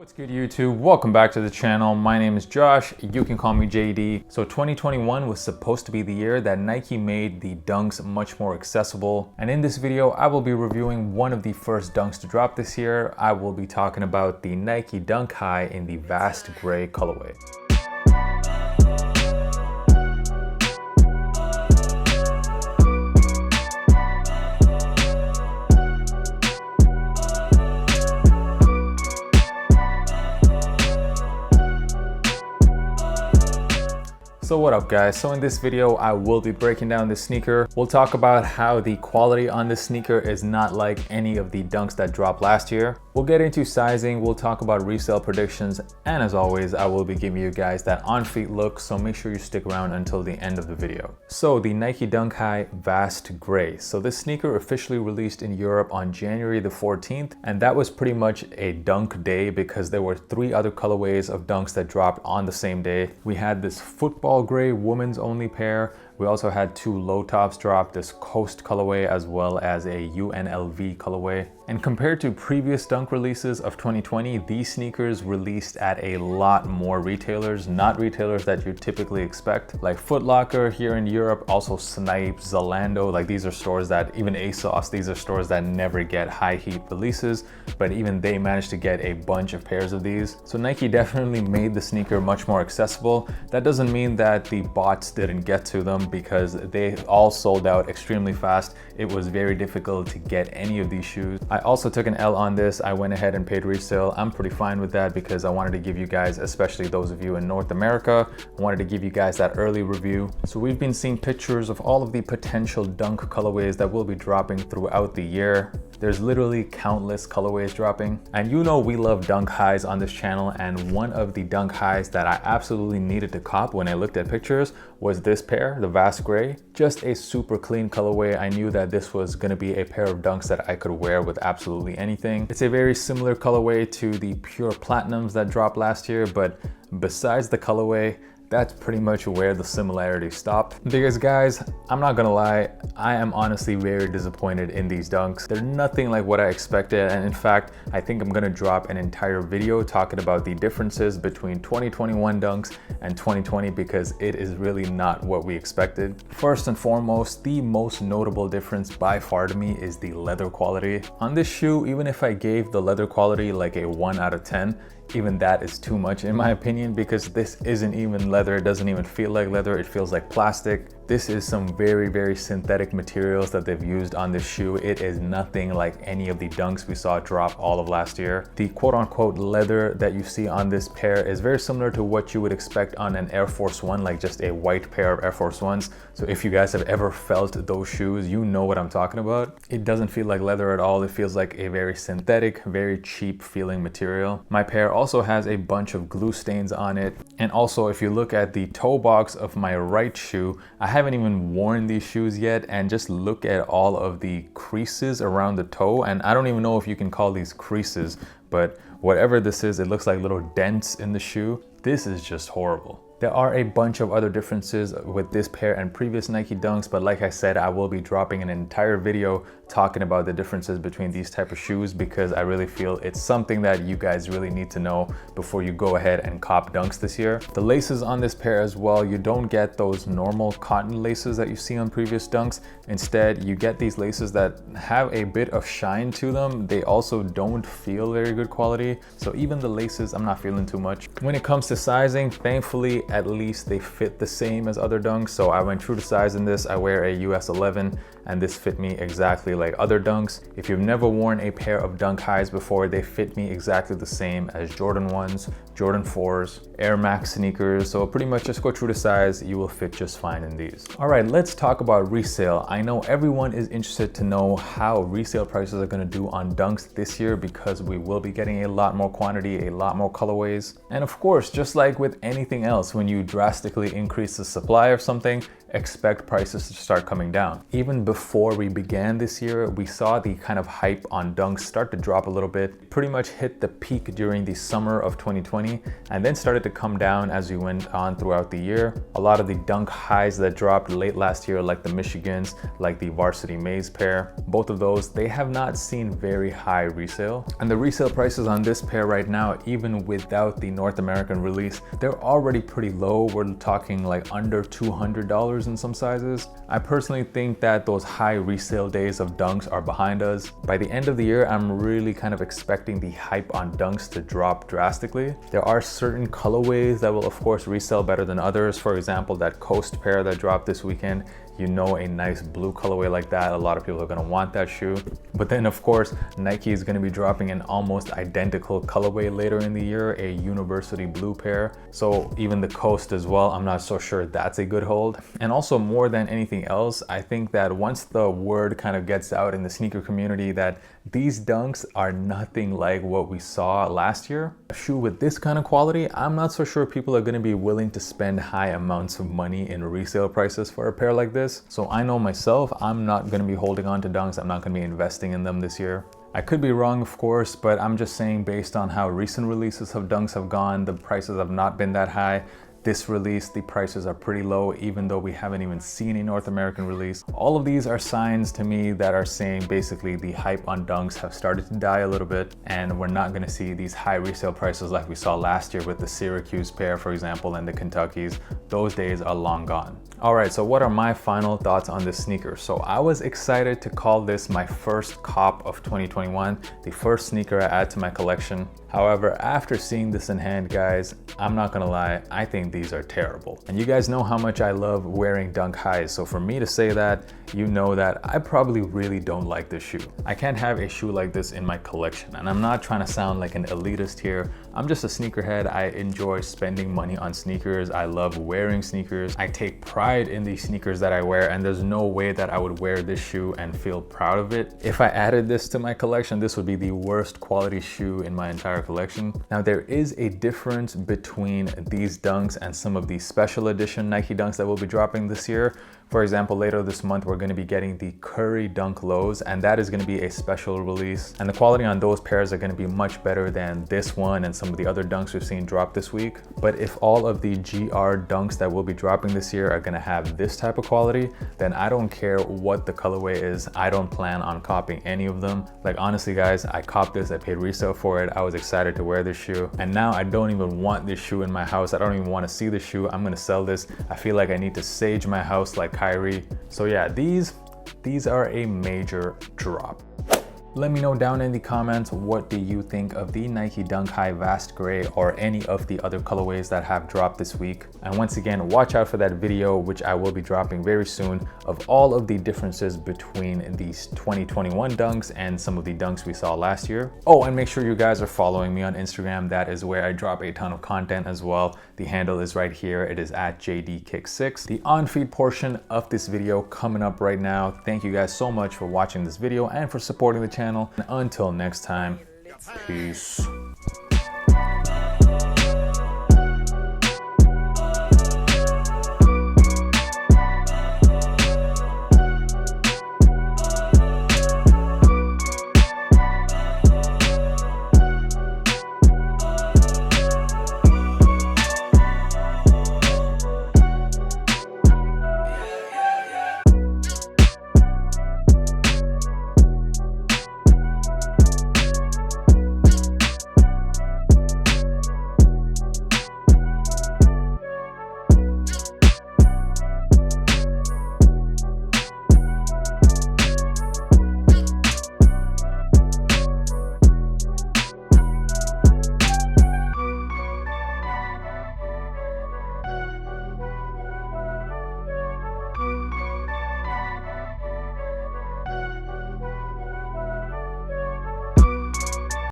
What's good, YouTube? Welcome back to the channel. My name is Josh. You can call me JD. So 2021 was supposed to be the year that Nike made the dunks much more accessible. And in this video, I will be reviewing one of the first dunks to drop this year. I will be talking about the Nike Dunk High in the Vast Gray colorway. So what up, guys? So in this video, I will be breaking down this sneaker. We'll talk about how the quality on this sneaker is not like any of the dunks that dropped last year. We'll get into sizing, we'll talk about resale predictions, and as always, I will be giving you guys that on-feet look, so make sure you stick around until the end of the video. So the Nike Dunk High Vast Gray. So this sneaker officially released in Europe on January the 14th, and that was pretty much a dunk day because there were 3 other colorways of dunks that dropped on the same day. We had this football gray women's only pair. We also had 2 low tops drop, this Coast colorway as well as a UNLV colorway. And compared to previous dunk releases of 2020, these sneakers released at a lot more retailers, not retailers that you typically expect, like Foot Locker here in Europe, also Snipes, Zalando. Like, these are stores that, even ASOS, these are stores that never get high heat releases, but even they managed to get a bunch of pairs of these. So Nike definitely made the sneaker much more accessible. That doesn't mean that the bots didn't get to them, because they all sold out extremely fast. It was very difficult to get any of these shoes. I also took an L on this. I went ahead and paid resale. I'm pretty fine with that because I wanted to give you guys, especially those of you in North America, I wanted to give you guys that early review. So we've been seeing pictures of all of the potential dunk colorways that will be dropping throughout the year. There's literally countless colorways dropping. And you know we love dunk highs on this channel, and one of the dunk highs that I absolutely needed to cop when I looked at pictures was this pair, the Vast Gray. Just a super clean colorway. I knew that this was gonna be a pair of dunks that I could wear with absolutely anything. It's a very similar colorway to the pure platinums that dropped last year, but besides the colorway, that's pretty much where the similarities stop. Because guys, I'm not gonna lie, I am honestly very disappointed in these dunks. They're nothing like what I expected, and in fact, I think I'm gonna drop an entire video talking about the differences between 2021 dunks and 2020 because it is really not what we expected. First and foremost, the most notable difference by far to me is the leather quality. On this shoe, even if I gave the leather quality like a 1 out of 10, even that is too much in my opinion, because this isn't even leather. It doesn't even feel like leather. It feels like plastic. This is some very synthetic materials that they've used on this shoe. It is nothing like any of the dunks we saw drop all of last year. The quote-unquote leather that you see on this pair is very similar to what you would expect on an Air Force One, like just a white pair of Air Force Ones. So if you guys have ever felt those shoes, you know what I'm talking about. It doesn't feel like leather at all. It feels like a very synthetic, very cheap feeling material. My pair also has a bunch of glue stains on it. And also, if you look at the toe box of my right shoe, I haven't even worn these shoes yet, and just look at all of the creases around the toe. And I don't even know if you can call these creases, but whatever this is, it looks like little dents in the shoe. This is just horrible. There are a bunch of other differences with this pair and previous Nike dunks, but like I said, I will be dropping an entire video talking about the differences between these type of shoes because I really feel it's something that you guys really need to know before you go ahead and cop dunks this year. The laces on this pair as well, you don't get those normal cotton laces that you see on previous dunks. Instead, you get these laces that have a bit of shine to them. They also don't feel very good quality. So even the laces, I'm not feeling too much. When it comes to sizing, thankfully, at least they fit the same as other dunks. So I went true to size in this. I wear a US 11 and this fit me exactly like other dunks. If you've never worn a pair of dunk highs before, they fit me exactly the same as Jordan 1s, Jordan 4s, Air Max sneakers. So pretty much just go true to size, you will fit just fine in these. All right, let's talk about resale. I know everyone is interested to know how resale prices are gonna do on dunks this year because we will be getting a lot more quantity, a lot more colorways. And of course, just like with anything else, when you drastically increase the supply of something, expect prices to start coming down. Even before we began this year, we saw the kind of hype on dunks start to drop a little bit, pretty much hit the peak during the summer of 2020, and then started to come down as we went on throughout the year. A lot of the dunk highs that dropped late last year, like the Michigans, like the Varsity Maze pair, both of those, they have not seen very high resale. And the resale prices on this pair right now, even without the North American release, they're already pretty low. We're talking like under $200 in some sizes. I personally think that those high resale days of dunks are behind us. By the end of the year, I'm really kind of expecting the hype on dunks to drop drastically. There are certain colorways that will of course resell better than others. For example, that Coast pair that dropped this weekend, you know, a nice blue colorway like that, a lot of people are going to want that shoe. But then of course, Nike is going to be dropping an almost identical colorway later in the year, a university blue pair. So even the Coast as well, I'm not so sure that's a good hold. And also, more than anything else, I think that once the word kind of gets out in the sneaker community that these dunks are nothing like what we saw last year, a shoe with this kind of quality, I'm not so sure people are going to be willing to spend high amounts of money in resale prices for a pair like this. So I know myself, I'm not going to be holding on to dunks. I'm not going to be investing in them this year. I could be wrong, of course, but I'm just saying based on how recent releases of dunks have gone, the prices have not been that high. This release, the prices are pretty low, even though we haven't even seen a North American release. All of these are signs to me that are saying basically the hype on dunks have started to die a little bit, and we're not gonna see these high resale prices like we saw last year with the Syracuse pair, for example, and the Kentuckys. Those days are long gone. All right, so what are my final thoughts on this sneaker? So I was excited to call this my first cop of 2021, the first sneaker I add to my collection. However, after seeing this in hand, guys, I'm not gonna lie, I think these are terrible. And you guys know how much I love wearing dunk highs, so for me to say that, you know that I probably really don't like this shoe. I can't have a shoe like this in my collection, and I'm not trying to sound like an elitist here. I'm just a sneakerhead. I enjoy spending money on sneakers. I love wearing sneakers. I take pride in the sneakers that I wear, and there's no way that I would wear this shoe and feel proud of it. If I added this to my collection, this would be the worst quality shoe in my entire collection. Now, there is a difference between these dunks and some of the special edition Nike dunks that will be dropping this year. For example, later this month, we're going to be getting the Curry Dunk Lows, and that is going to be a special release. And the quality on those pairs are going to be much better than this one and some of the other dunks we've seen drop this week. But if all of the GR dunks that will be dropping this year are going to have this type of quality, then I don't care what the colorway is. I don't plan on copying any of them. Like, honestly, guys, I copped this. I paid resale for it. I was excited to wear this shoe. And now I don't even want this shoe in my house. I don't even want to see the shoe. I'm going to sell this. I feel like I need to sage my house like Kyrie. So yeah, these are a major drop. Let me know down in the comments, what do you think of the Nike Dunk High Vast Gray or any of the other colorways that have dropped this week? And once again, watch out for that video, which I will be dropping very soon, of all of the differences between these 2021 dunks and some of the dunks we saw last year. Oh, and make sure you guys are following me on Instagram. That is where I drop a ton of content as well. The handle is right here. It is at JDKick6. The on-feed portion of this video coming up right now. Thank you guys so much for watching this video and for supporting the channel. And until next time, peace.